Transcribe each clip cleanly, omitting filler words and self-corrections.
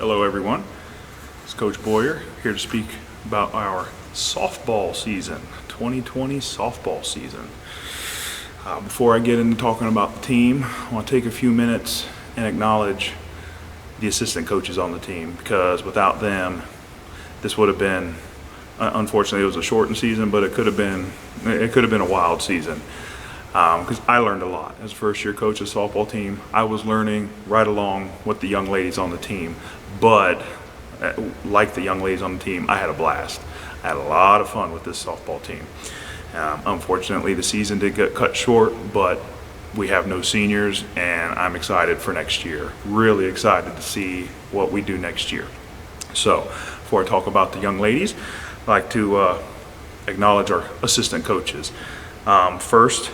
Hello everyone, it's Coach Boyer here to speak about our softball season, 2020 softball season. Before I get into talking about the team, I want to take a few minutes and acknowledge the assistant coaches on the team, because without them, this would have been, unfortunately it was a shortened season, but it could have been a wild season. Because I learned a lot as a first-year coach of the softball team. I was learning right along with the young ladies on the team, but like the young ladies on the team, I had a blast. I had a lot of fun with this softball team. Unfortunately, the season did get cut short, but we have no seniors, and I'm excited for next year. Really excited to see what we do next year. So, before I talk about the young ladies, I'd like to acknowledge our assistant coaches. First,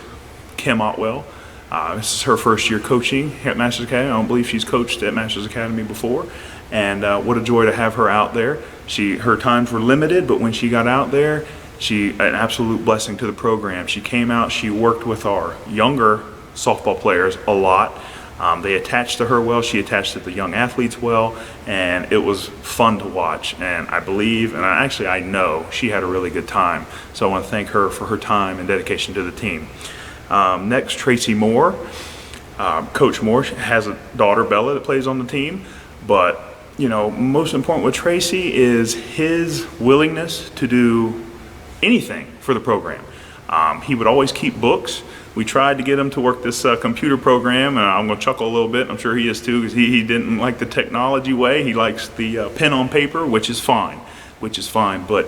Kim Otwell. This is her first year coaching at Masters Academy. I don't believe she's coached at Masters Academy before, and what a joy to have her out there. Her times were limited, but when she got out there, an absolute blessing to the program. She came out, she worked with our younger softball players a lot. They attached to her well, she attached to the young athletes well, and it was fun to watch. And I believe, and I know, she had a really good time. So I want to thank her for her time and dedication to the team. Next, Tracy Moore. Coach Moore has a daughter, Bella, that plays on the team. But, most important with Tracy is his willingness to do anything for the program. He would always keep books. We tried to get him to work this computer program, and I'm going to chuckle a little bit. I'm sure he is too, because he didn't like the technology way. He likes the pen on paper, which is fine. But,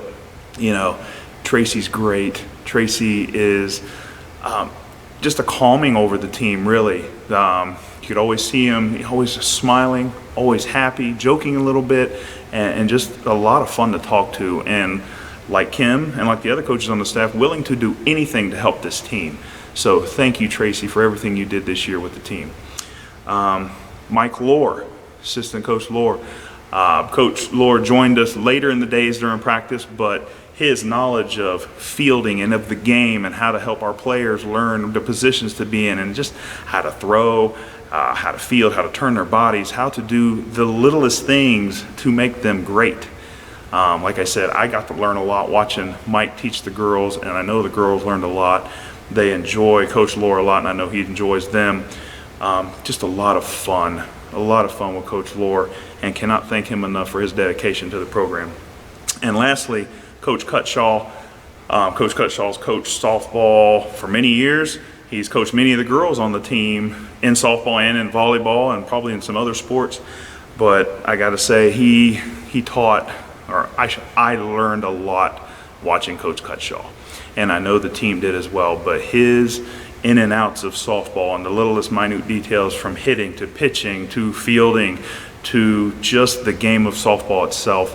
Tracy's great. Tracy is just a calming over the team, really. You could always see him, always smiling, always happy, joking a little bit, and just a lot of fun to talk to. And like Kim and like the other coaches on the staff, willing to do anything to help this team. So thank you, Tracy, for everything you did this year with the team. Mike Lohr, assistant coach Lohr. Coach Lohr joined us later in the days during practice, but his knowledge of fielding and of the game and how to help our players learn the positions to be in, and just how to throw, how to field, how to turn their bodies, how to do the littlest things to make them great. Like I said, I got to learn a lot watching Mike teach the girls, and I know the girls learned a lot. They enjoy Coach Lohr a lot, and I know he enjoys them. Just a lot of fun with Coach Lohr, and cannot thank him enough for his dedication to the program. And lastly, Coach Cutshaw. Coach Cutshaw's coached softball for many years. He's coached many of the girls on the team in softball and in volleyball, and probably in some other sports. But I got to say, he taught, I learned a lot watching Coach Cutshaw. And I know the team did as well, but his in and outs of softball and the littlest minute details, from hitting to pitching to fielding to just the game of softball itself,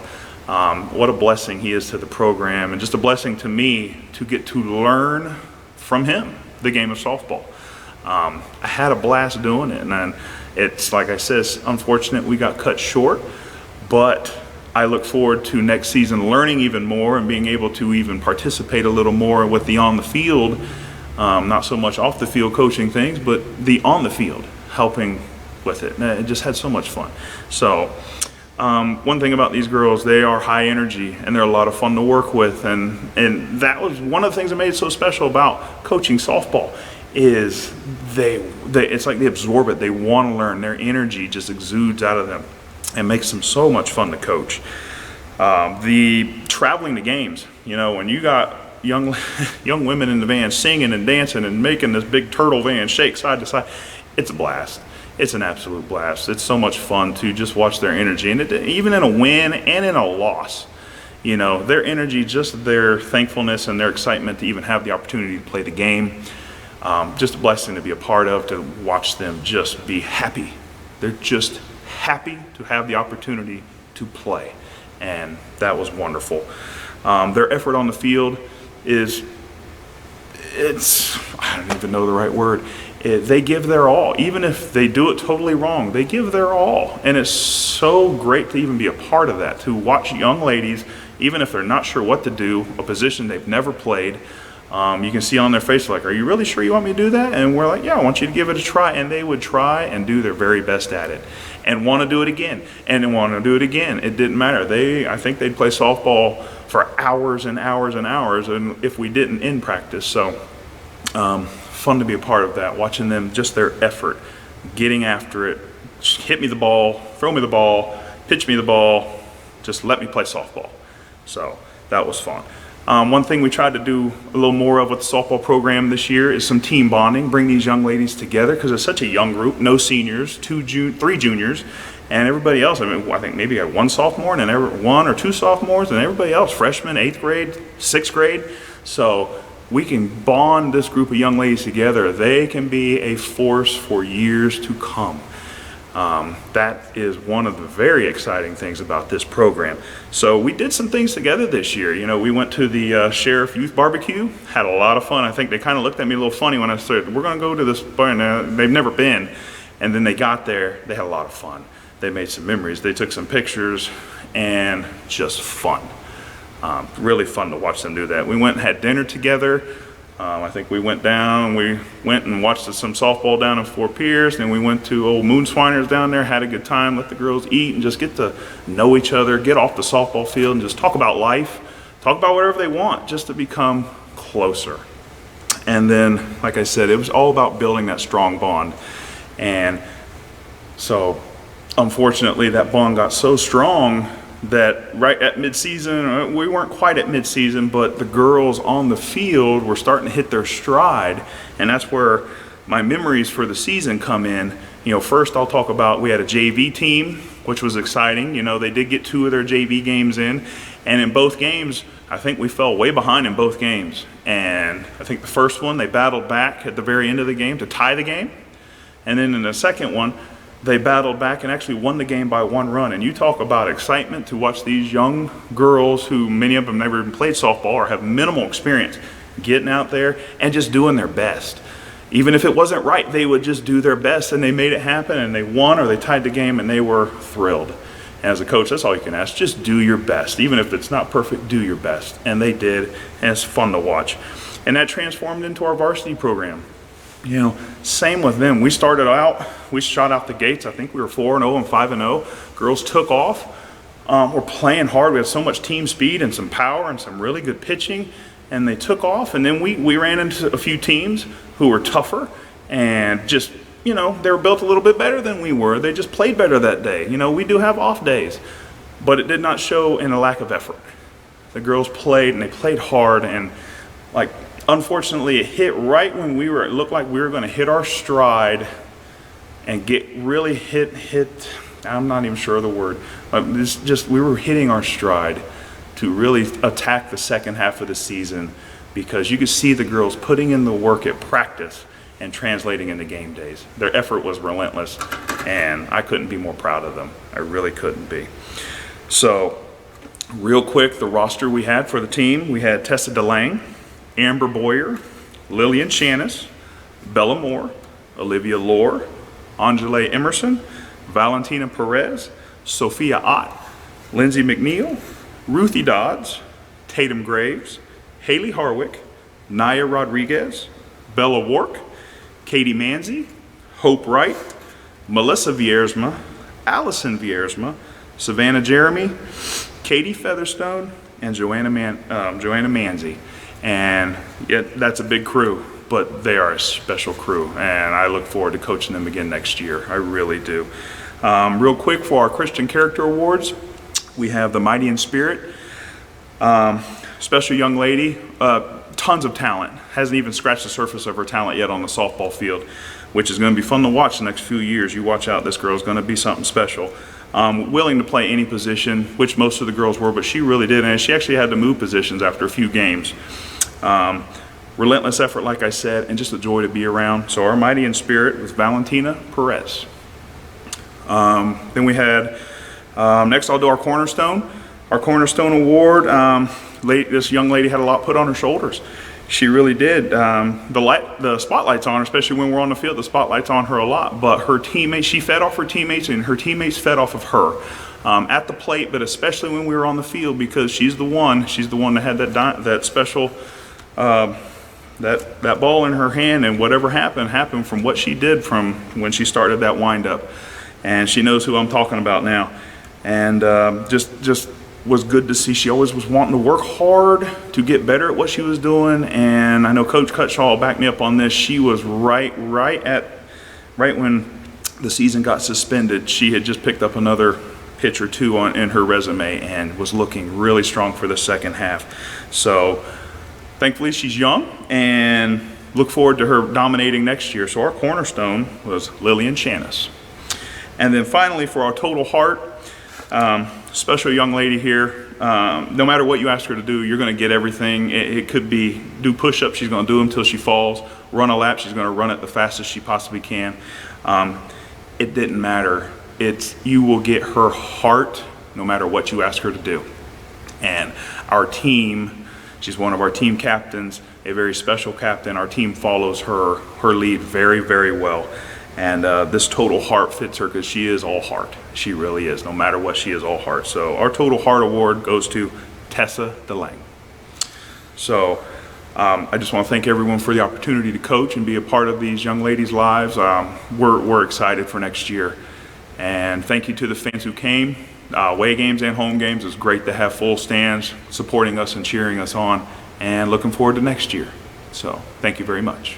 what a blessing he is to the program, and just a blessing to me to get to learn from him the game of softball. I had a blast doing it, and it's like I said, it's unfortunate we got cut short, but I look forward to next season learning even more and being able to even participate a little more with the on the field, not so much off the field coaching things, but the on the field helping with it. And it just had so much fun. So one thing about these girls, they are high energy and they're a lot of fun to work with. And that was one of the things that made it so special about coaching softball, is it's like they absorb it. They want to learn. Their energy just exudes out of them and makes them so much fun to coach. The traveling to games, when you got young women in the van singing and dancing and making this big turtle van shake side to side, it's a blast. It's an absolute blast. It's so much fun to just watch their energy, and even in a win and in a loss, their energy, just their thankfulness and their excitement to even have the opportunity to play the game. Just a blessing to be a part of, to watch them just be happy. They're just happy to have the opportunity to play, and that was wonderful. Their effort on the field I don't even know the right word. They give their all. Even if they do it totally wrong, they give their all, and it's so great to even be a part of that, to watch young ladies, even if they're not sure what to do, a position they've never played, You can see on their face, like, are you really sure you want me to do that? And we're like, yeah, I want you to give it a try. And they would try and do their very best at it and want to do it again and want to do it again. It didn't matter. I think they'd play softball for hours and hours and hours, and if we didn't in practice. So fun to be a part of that, watching them, just their effort, getting after it, hit me the ball, throw me the ball, pitch me the ball, just let me play softball. So that was fun. One thing we tried to do a little more of with the softball program this year is some team bonding, bring these young ladies together, because it's such a young group, no seniors, 3 juniors, and everybody else. I mean, I think maybe I had 1 sophomore and then 1 or 2 sophomores, and everybody else, freshmen, 8th grade, 6th grade. So we can bond this group of young ladies together. They can be a force for years to come. That is one of the very exciting things about this program. So we did some things together this year. You know, we went to the Sheriff Youth Barbecue, had a lot of fun. I think they kind of looked at me a little funny when I said, we're going to go to this bar. And they've never been. And then they got there, they had a lot of fun. They made some memories. They took some pictures, and just fun. Really fun to watch them do that. We went and had dinner together. I think we went and watched some softball down in Fort Pierce. Then we went to old Moonswiners down there, had a good time, let the girls eat and just get to know each other, get off the softball field and just talk about life, talk about whatever they want, just to become closer. And then, like I said, it was all about building that strong bond. And so, unfortunately, that bond got so strong that right at midseason, we weren't quite at midseason, but the girls on the field were starting to hit their stride, and that's where my memories for the season come in. You know, first I'll talk about, we had a JV team, which was exciting. You know, they did get 2 of their JV games in, and in both games, I think we fell way behind in both games. And I think the first one, they battled back at the very end of the game to tie the game, and then in the second one, they battled back and actually won the game by 1 run. And you talk about excitement to watch these young girls, who many of them never even played softball or have minimal experience, getting out there and just doing their best. Even if it wasn't right, they would just do their best, and they made it happen, and they won or they tied the game, and they were thrilled. And as a coach, that's all you can ask. Just do your best. Even if it's not perfect, do your best. And they did, and it's fun to watch. And that transformed into our varsity program. You know, same with them. We started out, we shot out the gates. I think we were 4-0 and 5-0. Girls took off. We're playing hard. We had so much team speed and some power and some really good pitching, and they took off. And then we ran into a few teams who were tougher and just, you know, they were built a little bit better than we were. They just played better that day. You know, we do have off days, but it did not show in a lack of effort. The girls played, and they played hard, and like, unfortunately, it hit right when it looked like we were going to hit our stride and get really hit. I'm not even sure of the word. We were hitting our stride to really attack the second half of the season, because you could see the girls putting in the work at practice and translating into game days. Their effort was relentless, and I couldn't be more proud of them. I really couldn't be. So, real quick, the roster we had for the team, we had Tessa DeLange, Amber Boyer, Lillian Shannis, Bella Moore, Olivia Lohr, Angela Emerson, Valentina Perez, Sophia Ott, Lindsay McNeil, Ruthie Dodds, Tatum Graves, Haley Harwick, Naya Rodriguez, Bella Wark, Katie Manzi, Hope Wright, Melissa Viersma, Allison Viersma, Savannah Jeremy, Katie Featherstone, and Joanna Manzi. And yet, that's a big crew, but they are a special crew, and I look forward to coaching them again next year. I really do. Real quick, for our Christian Character Awards, we have the Mighty in Spirit. Special young lady, tons of talent. Hasn't even scratched the surface of her talent yet on the softball field, which is going to be fun to watch the next few years. You watch out, this girl's going to be something special. Willing to play any position, which most of the girls were, but she really did, and she actually had to move positions after a few games. Relentless effort, like I said, and just a joy to be around. So our Mighty in Spirit was Valentina Perez. Then we had, next I'll do our Cornerstone. Our Cornerstone Award, this young lady had a lot put on her shoulders. She really did. The spotlight's on her, especially when we're on the field, the spotlight's on her a lot. But her teammates, she fed off her teammates, and her teammates fed off of her. At the plate, but especially when we were on the field, because she's the one that had that special that ball in her hand, and whatever happened from what she did from when she started that windup. And she knows who I'm talking about now. And just was good to see. She always was wanting to work hard to get better at what she was doing. And I know Coach Cutshaw will back me up on this. She was right when the season got suspended. She had just picked up another pitch or two in her resume and was looking really strong for the second half. So thankfully she's young, and look forward to her dominating next year. So our cornerstone was Lillian Chanis. And then finally, for our total heart, special young lady here. No matter what you ask her to do, you're going to get everything. It could be do push-ups, she's going to do them until she falls. Run a lap, she's going to run it the fastest she possibly can. It didn't matter. You will get her heart no matter what you ask her to do. And our team, she's one of our team captains, a very special captain. Our team follows her lead very, very well. And this total heart fits her because she is all heart. She really is. No matter what, she is all heart. So our total heart award goes to Tessa DeLange. So I just want to thank everyone for the opportunity to coach and be a part of these young ladies' lives. We're excited for next year. And thank you to the fans who came. Away games and home games. It's great to have full stands supporting us and cheering us on. And looking forward to next year. So thank you very much.